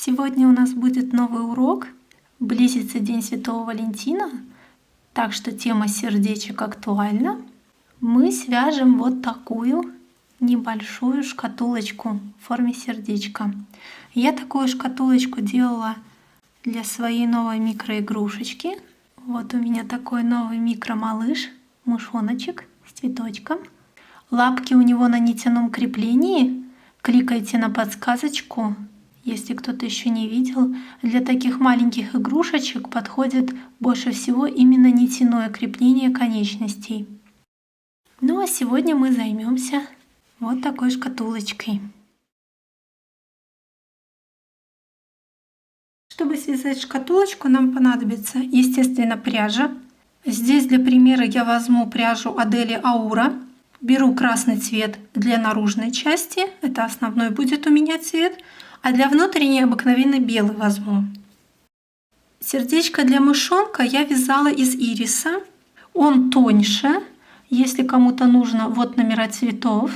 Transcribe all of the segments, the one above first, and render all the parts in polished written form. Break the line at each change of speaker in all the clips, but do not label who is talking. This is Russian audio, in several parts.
Сегодня у нас будет новый урок. Близится День Святого Валентина, так что тема сердечек актуальна. Мы свяжем вот такую небольшую шкатулочку в форме сердечка. Я такую шкатулочку делала для своей новой микроигрушечки. Вот у меня такой новый микромалыш, мышоночек с цветочком. Лапки у него на нитяном креплении. Кликайте на подсказочку. Если кто-то еще не видел, для таких маленьких игрушечек подходит больше всего именно нитяное крепление конечностей. Ну а сегодня мы займемся вот такой шкатулочкой. Чтобы связать шкатулочку, нам понадобится, естественно, пряжа. Здесь для примера я возьму пряжу Adeli Aura. Беру красный цвет для наружной части, это основной будет у меня цвет. А для внутренней обыкновенно белый возьму. Сердечко для мышонка я вязала из ириса. Он тоньше. Если кому-то нужно, вот номера цветов.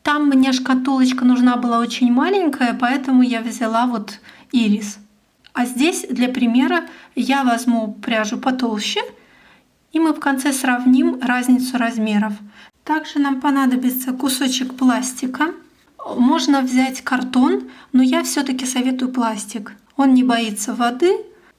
Там мне шкатулочка нужна была очень маленькая, поэтому я взяла вот ирис. А здесь для примера я возьму пряжу потолще, и мы в конце сравним разницу размеров. Также нам понадобится кусочек пластика. Можно взять картон, но я все-таки советую пластик. Он не боится воды,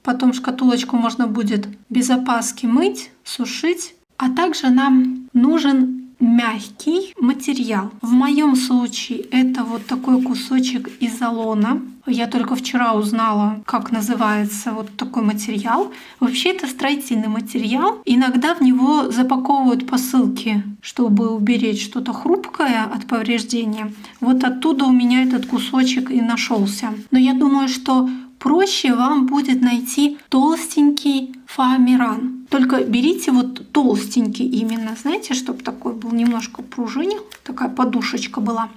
потом шкатулочку можно будет без опаски мыть, сушить. А также нам нужен мягкий материал. В моем случае это вот такой кусочек изолона. Я только вчера узнала, как называется вот такой материал. Вообще это строительный материал. Иногда в него запаковывают посылки, чтобы уберечь что-то хрупкое от повреждения. Вот оттуда у меня этот кусочек и нашелся. Но я думаю, что проще вам будет найти толстенький фоамиран. Только берите вот толстенький именно, знаете, чтобы такой был немножко пружинил, такая подушечка была.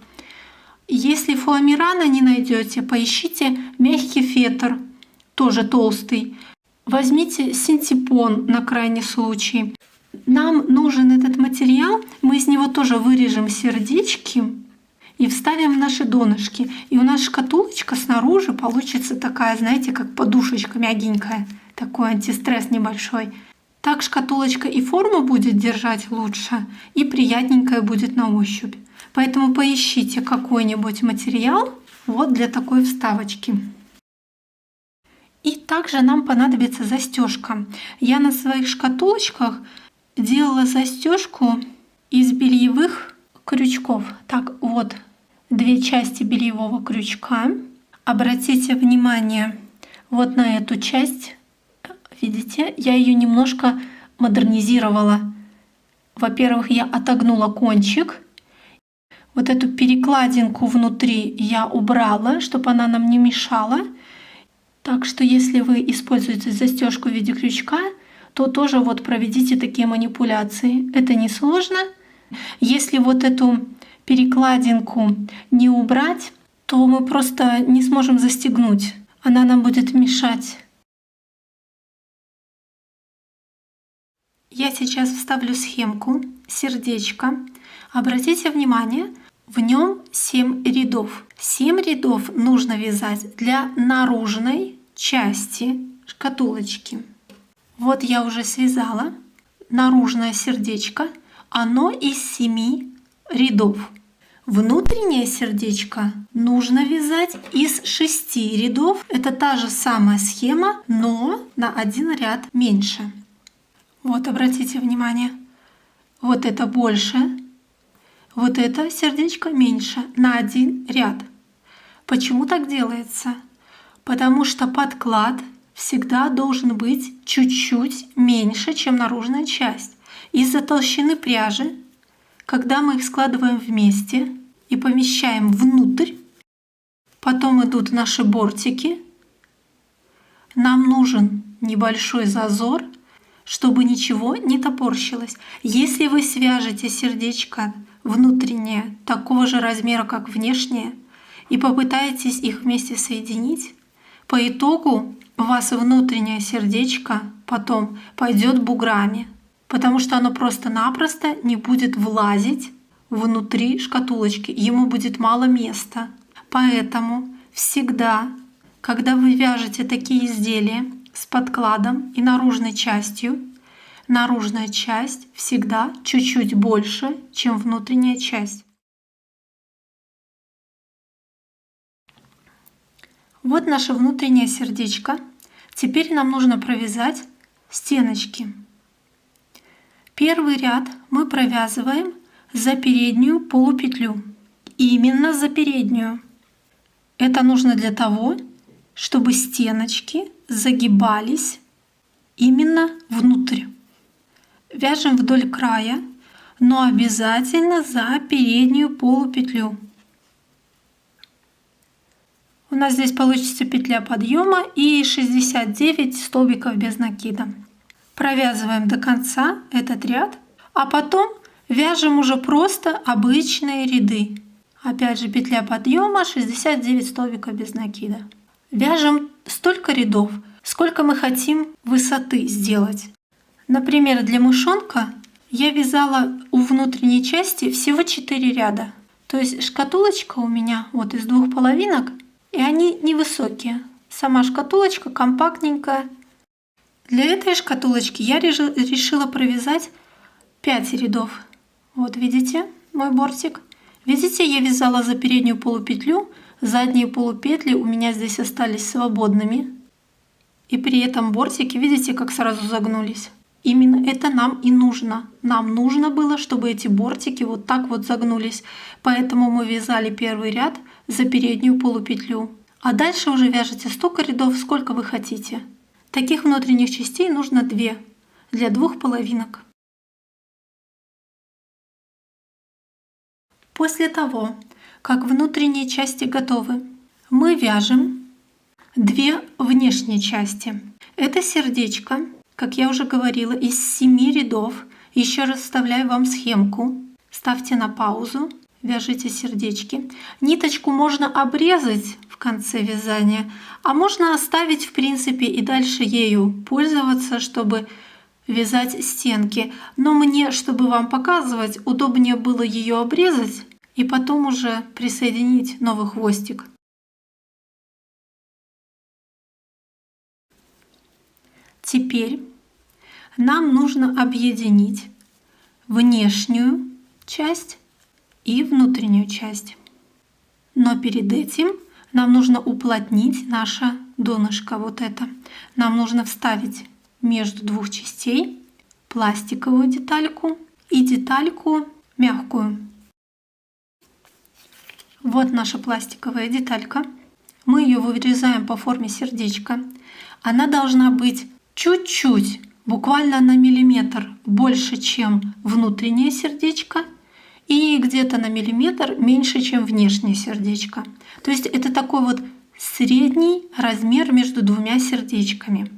Если фоамирана не найдете, поищите мягкий фетр, тоже толстый. Возьмите синтепон на крайний случай. Нам нужен этот материал, мы из него тоже вырежем сердечки и вставим в наши донышки. И у нас шкатулочка снаружи получится такая, знаете, как подушечка мягенькая, такой антистресс небольшой. Так шкатулочка и форму будет держать лучше, и приятненькая будет на ощупь. Поэтому поищите какой-нибудь материал вот для такой вставочки. И также нам понадобится застежка. Я на своих шкатулочках делала застежку из бельевых крючков. Так, вот две части бельевого крючка. Обратите внимание вот на эту часть. Видите, я ее немножко модернизировала. Во-первых, я отогнула кончик. Вот эту перекладинку внутри я убрала, чтобы она нам не мешала. Так что если вы используете застежку в виде крючка, то тоже вот проведите такие манипуляции. Это несложно. Если вот эту перекладинку не убрать, то мы просто не сможем застегнуть. Она нам будет мешать. Я сейчас вставлю схемку сердечка. Обратите внимание, в нем 7 рядов. 7 рядов нужно вязать для наружной части шкатулочки. Вот я уже связала наружное сердечко. Оно из 7 рядов. Внутреннее сердечко нужно вязать из 6 рядов. Это та же самая схема, но на один ряд меньше. Вот обратите внимание, вот это больше, вот это сердечко меньше, на один ряд. Почему так делается? Потому что подклад всегда должен быть чуть-чуть меньше, чем наружная часть. Из-за толщины пряжи, когда мы их складываем вместе и помещаем внутрь, потом идут наши бортики, нам нужен небольшой зазор, чтобы ничего не топорщилось. Если вы свяжете сердечко внутреннее такого же размера, как внешнее, и попытаетесь их вместе соединить, по итогу у вас внутреннее сердечко потом пойдет буграми, потому что оно просто-напросто не будет влазить внутри шкатулочки, ему будет мало места. Поэтому всегда Когда вы вяжете такие изделия с подкладом и наружной частью, наружная часть всегда чуть-чуть больше, чем внутренняя часть. Вот наше внутреннее сердечко. Теперь нам нужно провязать стеночки. Первый ряд мы провязываем за переднюю полупетлю. Именно за переднюю. Это нужно для того, чтобы стеночки загибались именно внутрь. Вяжем вдоль края, но обязательно за переднюю полупетлю. У нас здесь получится петля подъема и 69 столбиков без накида. Провязываем до конца этот ряд, а потом вяжем уже просто обычные ряды. Опять же петля подъема, 69 столбиков без накида. Вяжем столько рядов, сколько мы хотим высоты сделать. Например, для мышонка я вязала у внутренней части всего 4 ряда. То есть шкатулочка у меня вот из 2 половинок, и они невысокие. Сама шкатулочка компактненькая. Для этой шкатулочки я решила провязать 5 рядов. Вот видите мой бортик. Видите, я вязала за переднюю полупетлю, задние полупетли у меня здесь остались свободными. И при этом бортики, видите, как сразу загнулись. Именно это нам и нужно. Нам нужно было, чтобы эти бортики вот так вот загнулись. Поэтому мы вязали первый ряд за переднюю полупетлю. А дальше уже вяжете столько рядов, сколько вы хотите. Таких внутренних частей нужно 2 для 2 половинок. После того, как внутренние части готовы, мы вяжем 2 внешние части. Это сердечко, как я уже говорила, из 7 рядов. Еще раз вставляю вам схемку. Ставьте на паузу, вяжите сердечки. Ниточку можно обрезать в конце вязания, а можно оставить в принципе и дальше ею пользоваться, чтобы вязать стенки. Но мне, чтобы вам показывать, удобнее было ее обрезать и потом уже присоединить новый хвостик. Теперь нам нужно объединить внешнюю часть и внутреннюю часть. Но перед этим нам нужно уплотнить наше донышко. Вот это. Нам нужно вставить между 2 частей пластиковую детальку и детальку мягкую. Вот наша пластиковая деталька. Мы ее вырезаем по форме сердечка. Она должна быть чуть-чуть, буквально на миллиметр больше, чем внутреннее сердечко, и где-то на миллиметр меньше, чем внешнее сердечко. То есть это такой вот средний размер между 2 сердечками.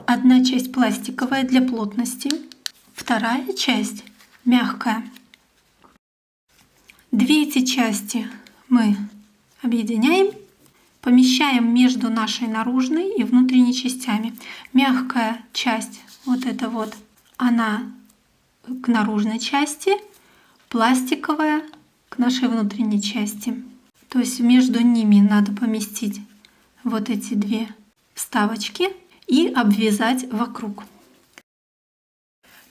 Одна часть пластиковая для плотности, вторая часть мягкая. 2 эти части мы объединяем, помещаем между нашей наружной и внутренней частями. Мягкая часть, вот эта вот, она к наружной части, пластиковая к нашей внутренней части. То есть между ними надо поместить вот эти 2 вставочки и обвязать вокруг.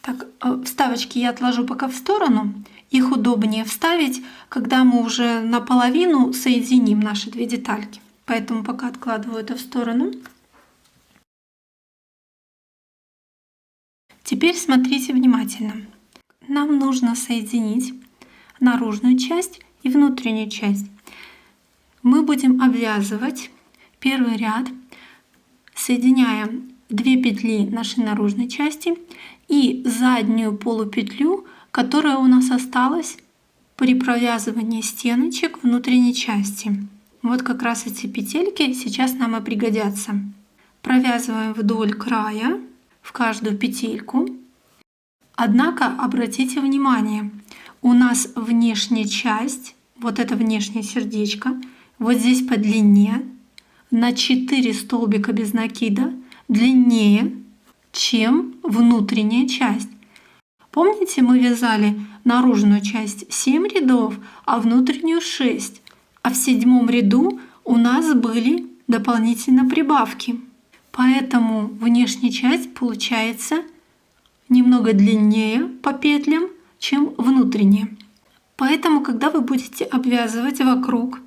Так, вставочки я отложу пока в сторону. Их удобнее вставить, когда мы уже наполовину соединим наши 2 детальки. Поэтому пока откладываю это в сторону. Теперь смотрите внимательно. Нам нужно соединить наружную часть и внутреннюю часть. Мы будем обвязывать первый ряд, соединяя 2 петли нашей наружной части и заднюю полупетлю, которая у нас осталась при провязывании стеночек внутренней части. Вот как раз эти петельки сейчас нам и пригодятся. Провязываем вдоль края в каждую петельку. Однако обратите внимание, у нас внешняя часть, вот это внешнее сердечко, вот здесь по длине на 4 столбика без накида длиннее, чем внутренняя часть. Помните, мы вязали наружную часть 7 рядов, а внутреннюю 6. А в 7-м ряду у нас были дополнительно прибавки. Поэтому внешняя часть получается немного длиннее по петлям, чем внутренняя. Поэтому, когда вы будете обвязывать вокруг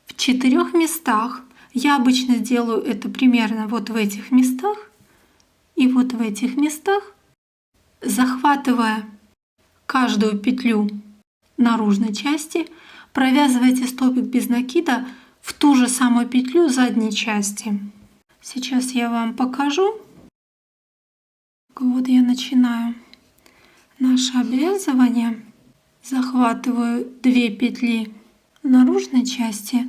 в 4 местах, я обычно делаю это примерно вот в этих местах и вот в этих местах, захватывая каждую петлю наружной части, провязывайте столбик без накида в ту же самую петлю задней части. Сейчас я вам покажу. Вот я начинаю наше обвязывание. Захватываю 2 петли наружной части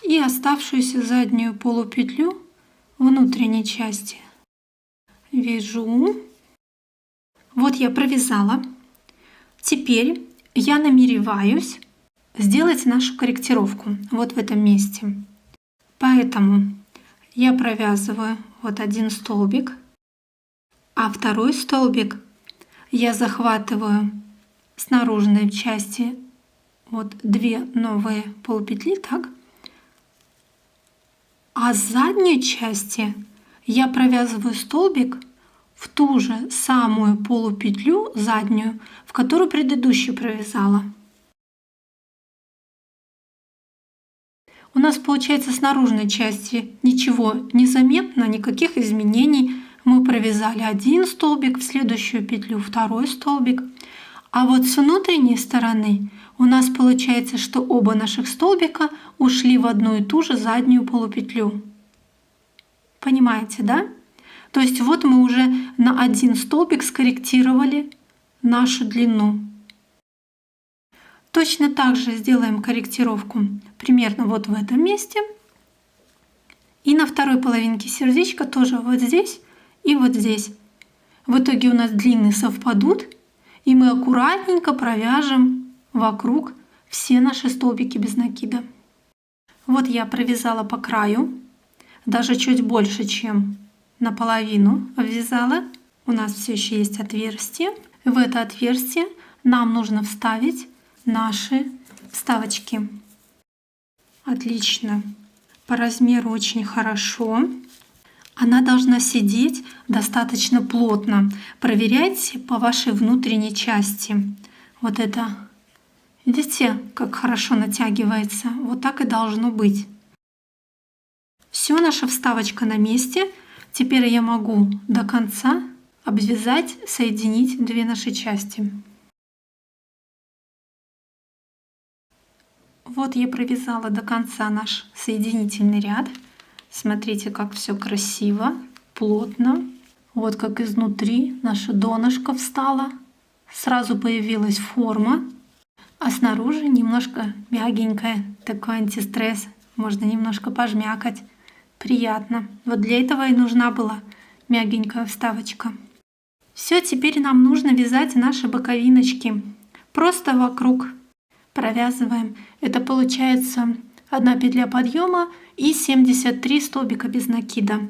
и оставшуюся заднюю полупетлю внутренней части. Вяжу. Вот я провязала. Теперь я намереваюсь сделать нашу корректировку вот в этом месте. Поэтому я провязываю вот один столбик, а второй столбик я захватываю с наружной части вот 2 новые полупетли, так? А с задней части я провязываю столбик в ту же самую полупетлю заднюю, в которую предыдущую провязала. У нас получается с наружной части ничего не заметно, никаких изменений. Мы провязали один столбик, в следующую петлю второй столбик. А вот с внутренней стороны у нас получается, что оба наших столбика ушли в одну и ту же заднюю полупетлю. Понимаете, да? То есть вот мы уже на один столбик скорректировали нашу длину. Точно так же сделаем корректировку примерно вот в этом месте. И на второй половинке сердечка тоже вот здесь и вот здесь. В итоге у нас длины совпадут, и мы аккуратненько провяжем вокруг все наши столбики без накида. Вот я провязала по краю, даже чуть больше, чем наполовину обвязала. У нас все еще есть отверстие. В это отверстие нам нужно вставить наши вставочки. Отлично. По размеру очень хорошо. Она должна сидеть достаточно плотно. Проверяйте по вашей внутренней части. Вот это, видите, как хорошо натягивается? Вот так и должно быть. Все, наша вставочка на месте. Теперь я могу до конца обвязать, соединить 2 наши части. Вот я провязала до конца наш соединительный ряд. Смотрите, как все красиво, плотно. Вот как изнутри наша донышко встала. Сразу появилась форма. А снаружи немножко мягенькая, такой антистресс. Можно немножко пожмякать. Приятно. Вот для этого и нужна была мягенькая вставочка. Все, теперь нам нужно вязать наши боковиночки. Просто вокруг провязываем. Это получается 1 петля подъема и 73 столбика без накида.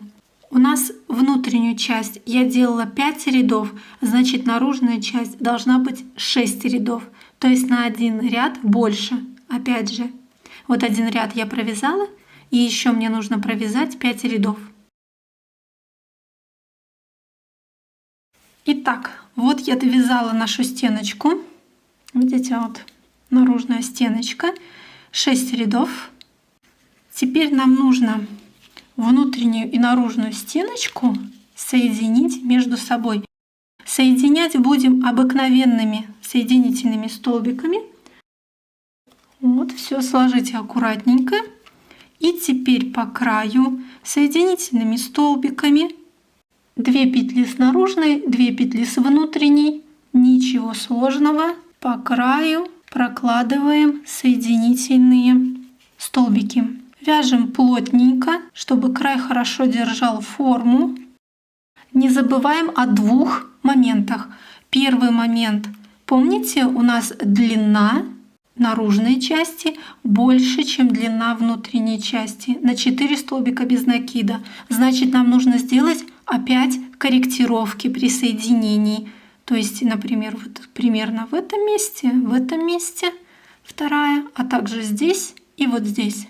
У нас внутреннюю часть я делала 5 рядов, значит наружная часть должна быть 6 рядов. То есть на один ряд больше. Опять же, вот один ряд я провязала, и еще мне нужно провязать 5 рядов. Итак, вот я довязала нашу стеночку. Видите, вот наружная стеночка, 6 рядов. Теперь нам нужно внутреннюю и наружную стеночку соединить между собой. Соединять будем обыкновенными соединительными столбиками. Вот, все сложите аккуратненько. И теперь по краю соединительными столбиками 2 петли с наружной, 2 петли с внутренней. Ничего сложного. По краю прокладываем соединительные столбики. Вяжем плотненько, чтобы край хорошо держал форму. Не забываем о 2 моментах. Первый момент. Помните, у нас длина наружной части больше, чем длина внутренней части. На 4 столбика без накида. Значит, нам нужно сделать опять корректировки при соединении. То есть, например, вот примерно в этом месте, вторая, а также здесь и вот здесь.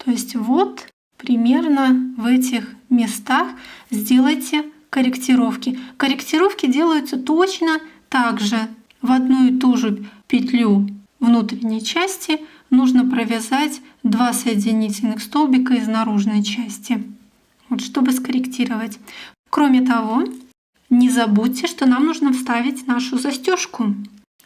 То есть вот примерно в этих местах сделайте корректировки. Корректировки делаются точно так же. В одну и ту же петлю внутренней части нужно провязать 2 соединительных столбика из наружной части, вот, чтобы скорректировать. Кроме того, не забудьте, что нам нужно вставить нашу застежку.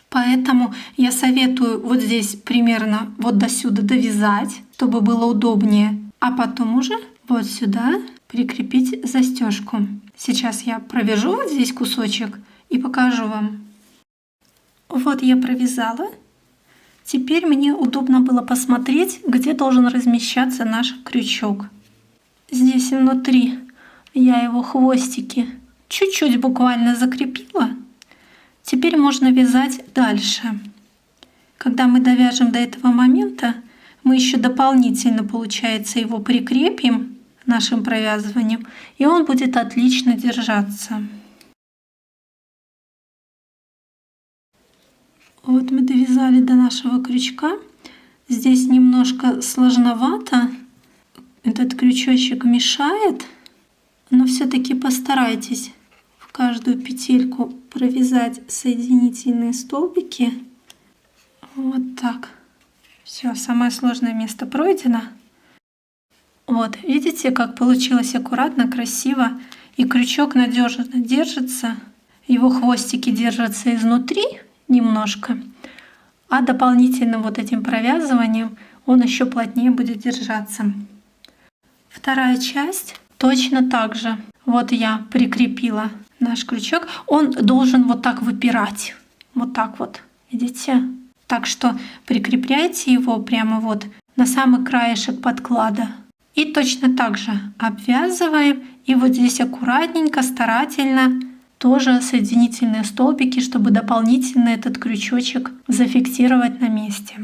Поэтому я советую вот здесь примерно вот до сюда довязать, чтобы было удобнее, а потом уже вот сюда прикрепить застежку. Сейчас я провяжу вот здесь кусочек и покажу вам. Вот я провязала. Теперь мне удобно было посмотреть, где должен размещаться наш крючок. Здесь внутри я его хвостики чуть-чуть буквально закрепила. Теперь можно вязать дальше. Когда мы довяжем до этого момента, мы еще дополнительно, получается, его прикрепим нашим провязыванием, и он будет отлично держаться. Вот мы довязали до нашего крючка. Здесь немножко сложновато. Этот крючочек мешает, но все-таки постарайтесь в каждую петельку провязать соединительные столбики. Вот так. Все, самое сложное место пройдено. Вот, видите, как получилось аккуратно, красиво. И крючок надежно держится. Его хвостики держатся изнутри немножко. А дополнительно вот этим провязыванием он еще плотнее будет держаться. Вторая часть точно так же. Вот я прикрепила наш крючок. Он должен вот так выпирать. Вот так вот. Видите? Так что прикрепляйте его прямо вот на самый краешек подклада. И точно так же обвязываем. И вот здесь аккуратненько, старательно тоже соединительные столбики, чтобы дополнительно этот крючочек зафиксировать на месте.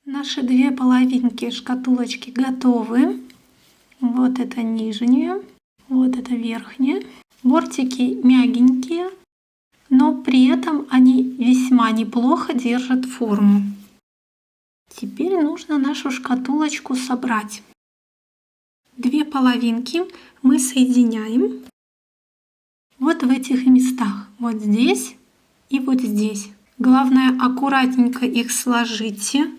Наши 2 половинки шкатулочки готовы. Вот это нижняя, вот это верхняя. Бортики мягенькие, но при этом они весьма неплохо держат форму. Теперь нужно нашу шкатулочку собрать. 2 половинки мы соединяем вот в этих местах. Вот здесь и вот здесь. Главное, аккуратненько их сложите.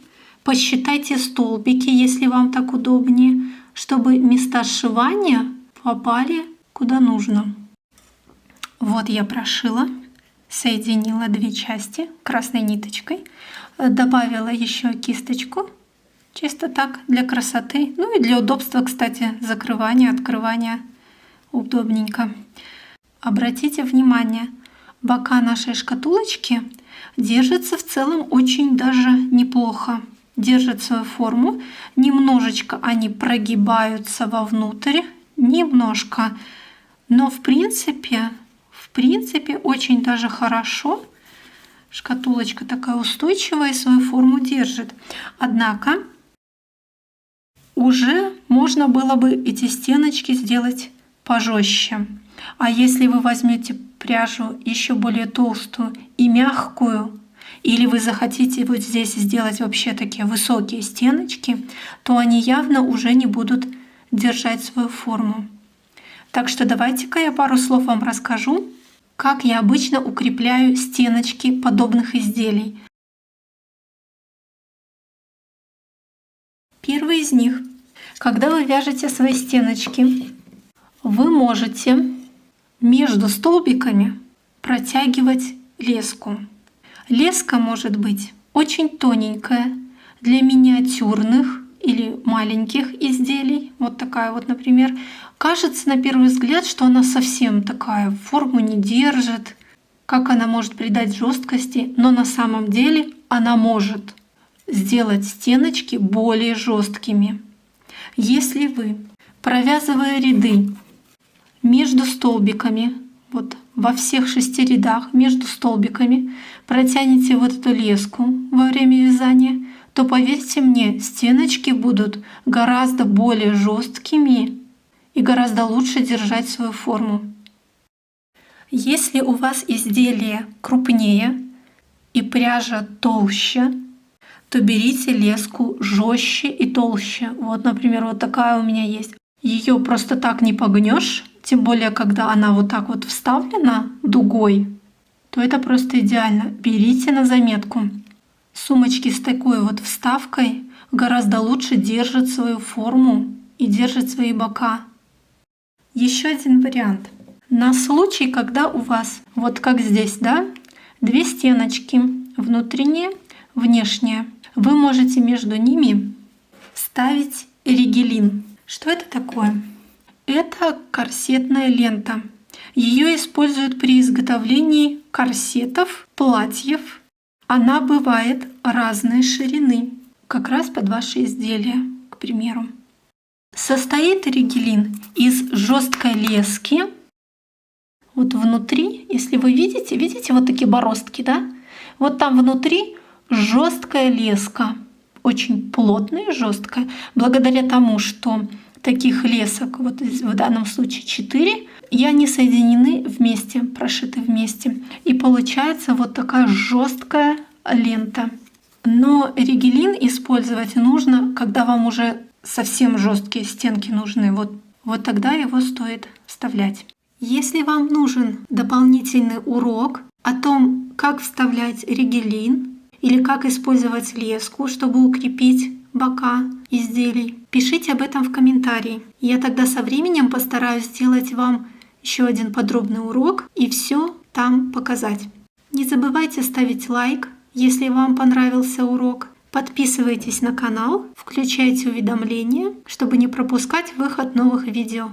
Посчитайте столбики, если вам так удобнее, чтобы места сшивания попали куда нужно. Вот я прошила, соединила 2 части красной ниточкой, добавила еще кисточку, чисто так, для красоты, ну и для удобства, кстати, закрывания, открывания удобненько. Обратите внимание, бока нашей шкатулочки держатся в целом очень даже неплохо. Держат свою форму, немножечко они прогибаются вовнутрь, немножко, но в принципе очень даже хорошо. Шкатулочка такая устойчивая и свою форму держит. Однако уже можно было бы эти стеночки сделать пожестче. А если вы возьмете пряжу еще более толстую и мягкую, или вы захотите вот здесь сделать вообще такие высокие стеночки, то они явно уже не будут держать свою форму. Так что давайте-ка я пару слов вам расскажу, как я обычно укрепляю стеночки подобных изделий. Первый из них. Когда вы вяжете свои стеночки, вы можете между столбиками протягивать леску. Леска может быть очень тоненькая для миниатюрных или маленьких изделий. Вот такая вот, например. Кажется на первый взгляд, что она совсем такая, форму не держит, как она может придать жесткости, но на самом деле она может сделать стеночки более жесткими. Если вы, провязывая ряды между столбиками, вот во всех 6 рядах между столбиками протянете вот эту леску во время вязания, то поверьте мне, стеночки будут гораздо более жесткими и гораздо лучше держать свою форму. Если у вас изделие крупнее и пряжа толще, то берите леску жестче и толще. Вот, например, вот такая у меня есть. Ее просто так не погнешь, тем более, когда она вот так вот вставлена дугой, то это просто идеально. Берите на заметку. Сумочки с такой вот вставкой гораздо лучше держат свою форму и держат свои бока. Еще один вариант. На случай, когда у вас, вот как здесь, да, две стеночки, внутренняя, внешняя, вы можете между ними ставить ригелин. Что это такое? Это корсетная лента. Ее используют при изготовлении корсетов, платьев. Она бывает разной ширины, как раз под ваши изделия, к примеру. Состоит ригелин из жесткой лески. Вот внутри, если вы видите вот такие бороздки, да? Вот там внутри жесткая леска, очень плотная, жесткая. Благодаря тому, что таких лесок, вот в данном случае 4, и они соединены вместе, прошиты вместе. И получается вот такая жесткая лента. Но ригелин использовать нужно, когда вам уже совсем жесткие стенки нужны. Вот тогда его стоит вставлять. Если вам нужен дополнительный урок о том, как вставлять ригелин или как использовать леску, чтобы укрепить бока изделий, пишите об этом в комментарии. Я тогда со временем постараюсь сделать вам еще один подробный урок и все там показать. Не забывайте ставить лайк, если вам понравился урок. Подписывайтесь на канал, включайте уведомления, чтобы не пропускать выход новых видео.